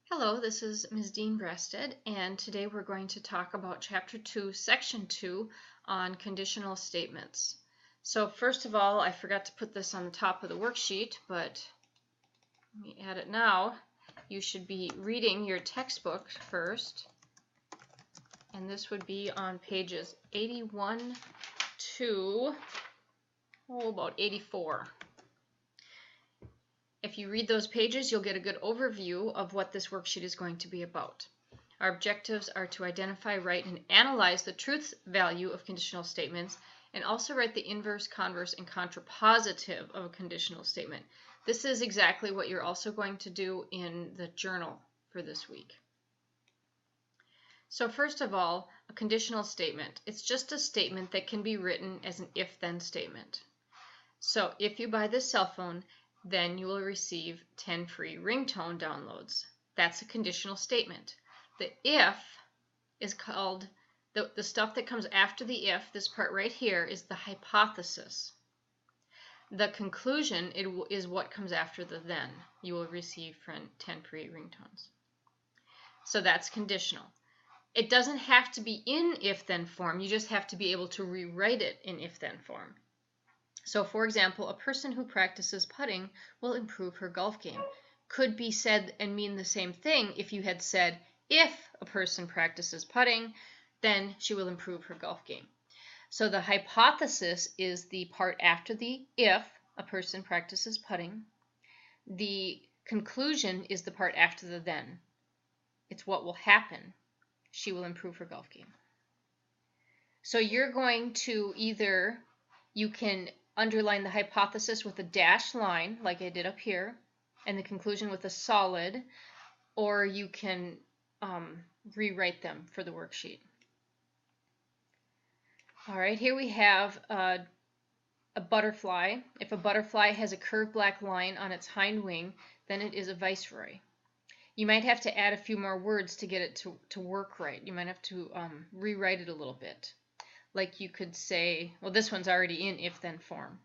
Hello, this is Ms. Dehn-Brastad, and today we're going to talk about Chapter 2, Section 2 on conditional statements. So first of all, I forgot to put this on the top of the worksheet, but let me add it now. You should be reading your textbook first, and this would be on pages 81 to about 84. If you read those pages, you'll get a good overview of what this worksheet is going to be about. Our objectives are to identify, write, and analyze the truth value of conditional statements, and also write the inverse, converse, and contrapositive of a conditional statement. This is exactly what you're also going to do in the journal for this week. So first of all, a conditional statement. It's just a statement that can be written as an if-then statement. So if you buy this cell phone, then you will receive 10 free ringtone downloads. That's a conditional statement. The if is called, the stuff that comes after the if, this part right here, is the hypothesis. The conclusion is what comes after the then. You will receive 10 free ringtones. So that's conditional. It doesn't have to be in if-then form. You just have to be able to rewrite it in if-then form. So, for example, a person who practices putting will improve her golf game. Could be said and mean the same thing if you had said, if a person practices putting, then she will improve her golf game. So the hypothesis is the part after the if a person practices putting. The conclusion is the part after the then. It's what will happen. She will improve her golf game. So you're going to you can underline the hypothesis with a dashed line, like I did up here, and the conclusion with a solid, or you can rewrite them for the worksheet. All right, here we have a butterfly. If a butterfly has a curved black line on its hind wing, then it is a viceroy. You might have to add a few more words to get it to work right. You might have to rewrite it a little bit. Like you could say, well, this one's already in if-then form.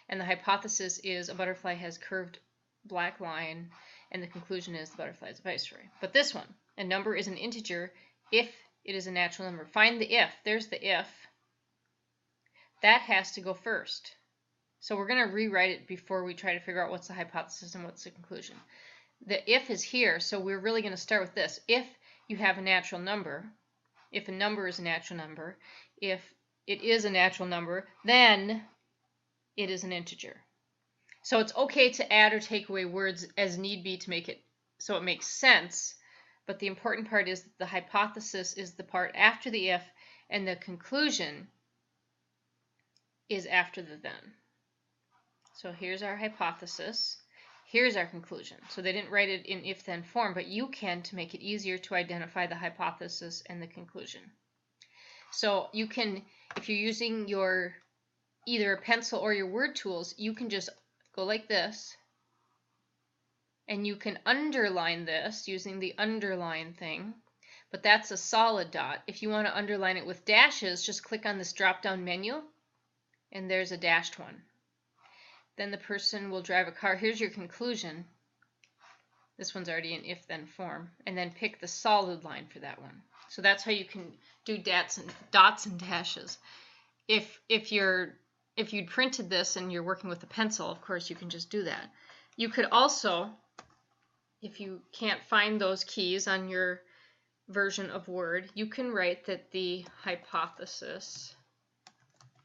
And the hypothesis is a butterfly has curved black line, and the conclusion is the butterfly is a viceroy. But this one, a number is an integer if it is a natural number. Find the if. There's the if. That has to go first. So we're going to rewrite it before we try to figure out what's the hypothesis and what's the conclusion. The if is here, so we're really going to start with this. If you have a natural number, if a number is a natural number, if it is a natural number, then it is an integer. So it's okay to add or take away words as need be to make it so it makes sense, but the important part is that the hypothesis is the part after the if, and the conclusion is after the then. So here's our hypothesis. Here's our conclusion. So they didn't write it in if-then form, but you can to make it easier to identify the hypothesis and the conclusion. So you can, if you're using your either a pencil or your word tools, you can just go like this, and you can underline this using the underline thing, but that's a solid dot. If you want to underline it with dashes, just click on this drop-down menu, and there's a dashed one. Then the person will drive a car. Here's your conclusion. This one's already in if-then form, and then pick the solid line for that one. So that's how you can do dots and dashes. If you'd printed this and you're working with a pencil, of course you can just do that. You could also, if you can't find those keys on your version of Word, you can write that the hypothesis,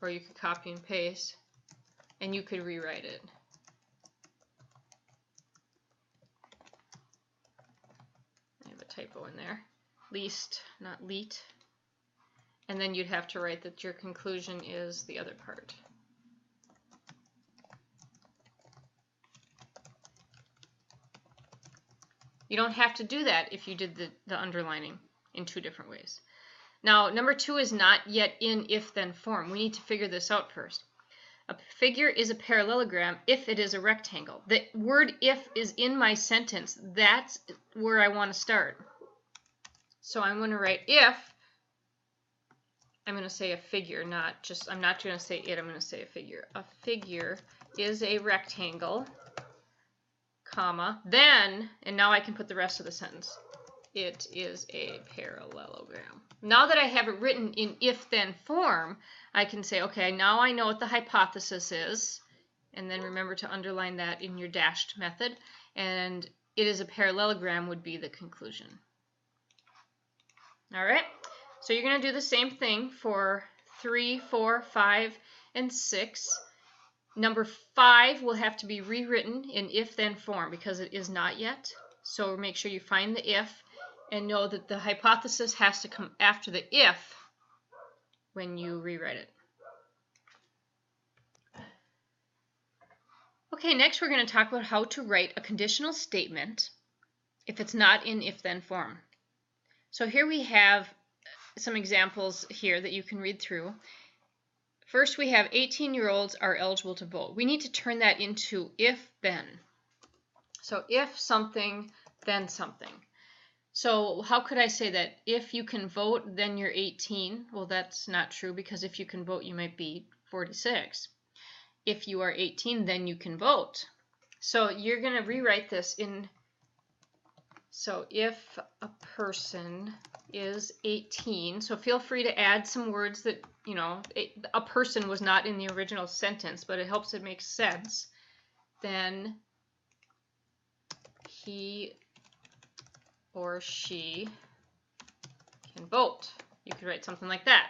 or you could copy and paste, and you could rewrite it. I have a typo in there. Least, not leet. And then you'd have to write that your conclusion is the other part. You don't have to do that if you did the underlining in two different ways. Now, number 2 is not yet in if-then form. We need to figure this out first. A figure is a parallelogram if it is a rectangle. The word if is in my sentence. That's where I want to start. So I'm going to write if. I'm going to say a figure, I'm not going to say it, I'm going to say a figure. A figure is a rectangle, comma, then, and now I can put the rest of the sentence. It is a parallelogram. Now that I have it written in if-then form, I can say, okay, now I know what the hypothesis is, and then remember to underline that in your dashed method, and it is a parallelogram would be the conclusion. All right, so you're going to do the same thing for 3, 4, 5, and 6. Number 5 will have to be rewritten in if-then form because it is not yet. So make sure you find the if and know that the hypothesis has to come after the if when you rewrite it. Okay, next we're going to talk about how to write a conditional statement if it's not in if-then form. So here we have some examples here that you can read through. First, we have 18-year-olds are eligible to vote. We need to turn that into if-then. So if something, then something. So how could I say that? If you can vote, then you're 18. Well, that's not true because if you can vote, you might be 46. If you are 18, then you can vote. So you're going to rewrite this in, so if a person is 18, so feel free to add some words that, you know, a person was not in the original sentence, but it helps it make sense, then he or she can vote. You could write something like that.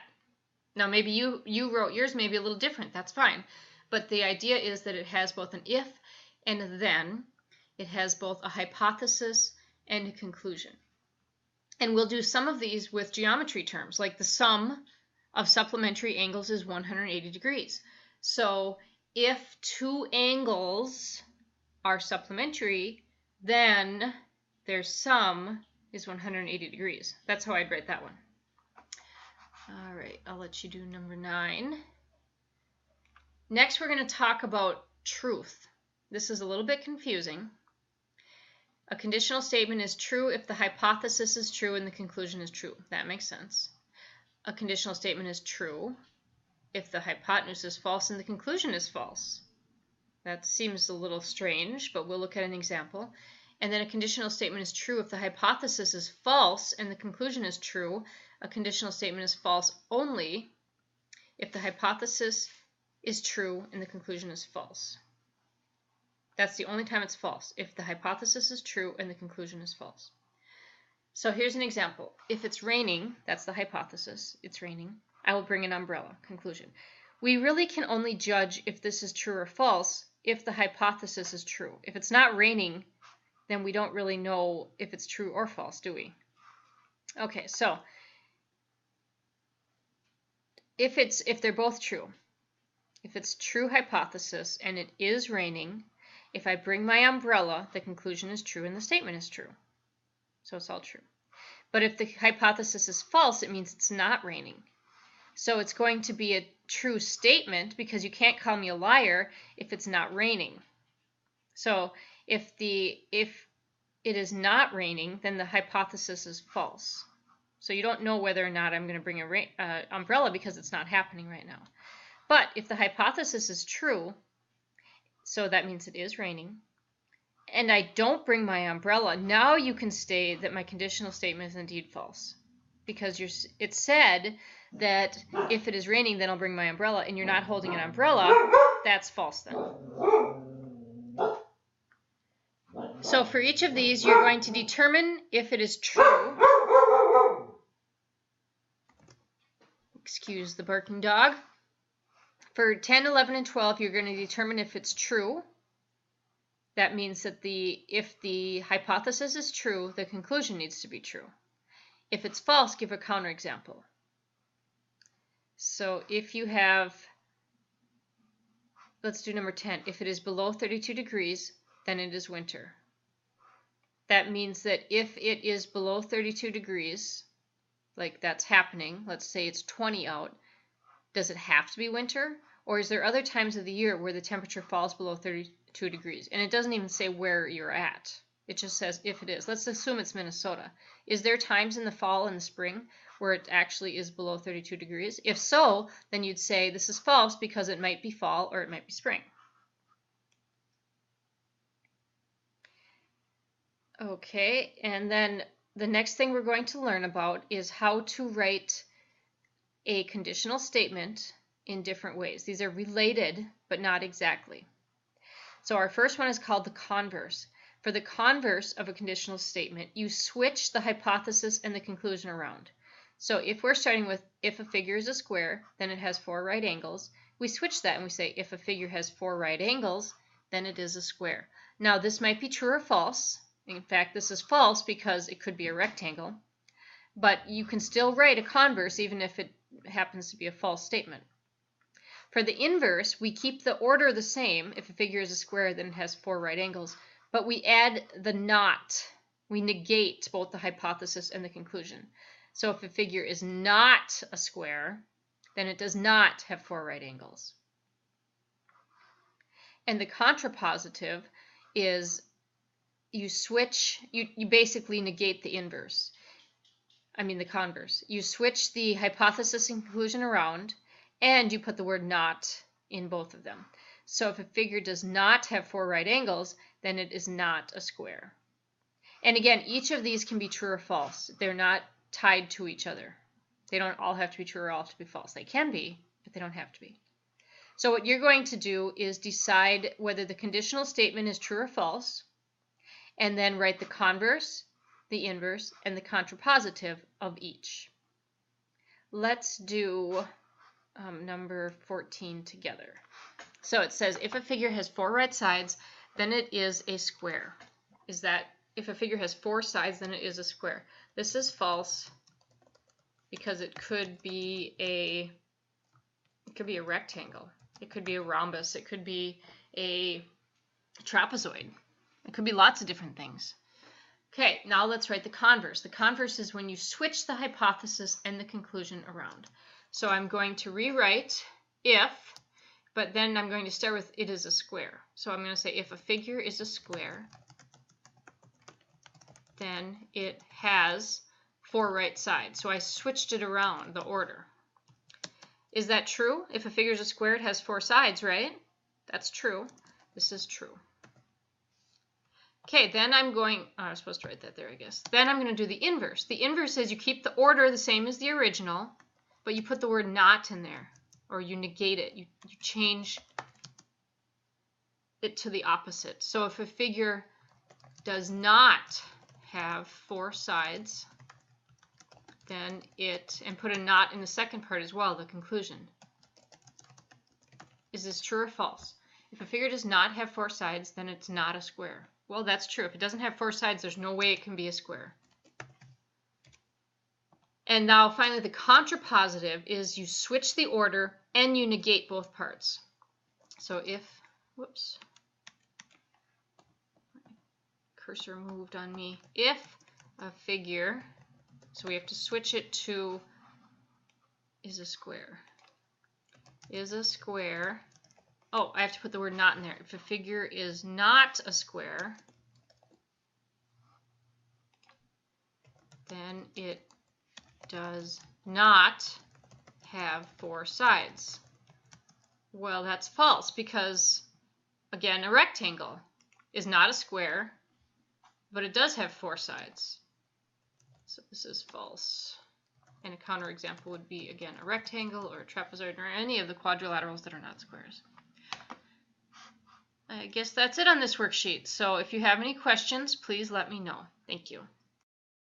Now maybe you wrote yours maybe a little different, that's fine. But the idea is that it has both an if and a then. It has both a hypothesis and a conclusion. And we'll do some of these with geometry terms, like the sum of supplementary angles is 180 degrees. So if two angles are supplementary, then their sum is 180 degrees. That's how I'd write that one. All right, I'll let you do number 9. Next, we're going to talk about truth. This is a little bit confusing. A conditional statement is true if the hypothesis is true and the conclusion is true. That makes sense. A conditional statement is true if the hypotenuse is false and the conclusion is false. That seems a little strange, but we'll look at an example. And then a conditional statement is true if the hypothesis is false and the conclusion is true. A conditional statement is false only if the hypothesis is true and the conclusion is false. That's the only time it's false, if the hypothesis is true and the conclusion is false. So here's an example. If it's raining, that's the hypothesis, it's raining, I will bring an umbrella. Conclusion. We really can only judge if this is true or false if the hypothesis is true. If it's not raining, then we don't really know if it's true or false, do we? Okay, so if they're both true, if it's true hypothesis and it is raining, if I bring my umbrella, the conclusion is true and the statement is true. So it's all true. But if the hypothesis is false, it means it's not raining. So it's going to be a true statement because you can't call me a liar if it's not raining. So if it is not raining, then the hypothesis is false. So you don't know whether or not I'm going to bring an umbrella because it's not happening right now. But if the hypothesis is true, so that means it is raining, and I don't bring my umbrella, now you can say that my conditional statement is indeed false. Because it said that if it is raining, then I'll bring my umbrella, and you're not holding an umbrella, that's false then. So for each of these, you're going to determine if it is true. Excuse the barking dog. For 10, 11, and 12, you're going to determine if it's true. That means that if the hypothesis is true, the conclusion needs to be true. If it's false, give a counterexample. So if you have, let's do number 10. If it is below 32 degrees, then it is winter. That means that if it is below 32 degrees, like that's happening, let's say it's 20 out, does it have to be winter? Or is there other times of the year where the temperature falls below 32 degrees? And it doesn't even say where you're at. It just says if it is. Let's assume it's Minnesota. Is there times in the fall and the spring where it actually is below 32 degrees? If so, then you'd say this is false because it might be fall or it might be spring. Okay, and then the next thing we're going to learn about is how to write a conditional statement in different ways. These are related, but not exactly. So our first one is called the converse. For the converse of a conditional statement, you switch the hypothesis and the conclusion around. So if we're starting with if a figure is a square, then it has 4 right angles, we switch that and we say if a figure has 4 right angles, then it is a square. Now this might be true or false. In fact, this is false because it could be a rectangle, but you can still write a converse even if it happens to be a false statement. For the inverse, we keep the order the same. If a figure is a square, then it has 4 right angles, but we add the not. We negate both the hypothesis and the conclusion. So if a figure is not a square, then it does not have 4 right angles. And the contrapositive is you switch, you basically negate the inverse. The converse. You switch the hypothesis and conclusion around, and you put the word not in both of them. So if a figure does not have 4 right angles, then it is not a square. And again, each of these can be true or false. They're not tied to each other. They don't all have to be true or all have to be false. They can be, but they don't have to be. So what you're going to do is decide whether the conditional statement is true or false, and then write the converse, the inverse, and the contrapositive of each. Let's do number 14 together. So it says if a figure has 4 right sides, then it is a square. Is that if a figure has 4 sides, then it is a square? This is false because it could be a rectangle. It could be a rhombus. It could be a trapezoid. It could be lots of different things. Okay, now let's write the converse. The converse is when you switch the hypothesis and the conclusion around. So I'm going to rewrite if, but then I'm going to start with it is a square. So I'm going to say if a figure is a square, then it has 4 right sides. So I switched it around, the order. Is that true? If a figure is a square, it has 4 sides, right? That's true. This is true. Okay, then I'm going, I was supposed to write that there, I guess. Then I'm going to do the inverse. The inverse is you keep the order the same as the original, but you put the word not in there, or you negate it. You change it to the opposite. So if a figure does not have 4 sides, then and put a not in the second part as well, the conclusion. Is this true or false? If a figure does not have 4 sides, then it's not a square. Well, that's true. If it doesn't have 4 sides, there's no way it can be a square. And now finally the contrapositive is you switch the order and you negate both parts. So if, whoops, cursor moved on me. If a figure, so we have to switch it to is a square. Is a square. Oh, I have to put the word not in there. If a figure is not a square, then it does not have 4 sides. Well, that's false because, again, a rectangle is not a square, but it does have 4 sides. So this is false. And a counterexample would be, again, a rectangle or a trapezoid or any of the quadrilaterals that are not squares. I guess that's it on this worksheet. So if you have any questions, please let me know. Thank you.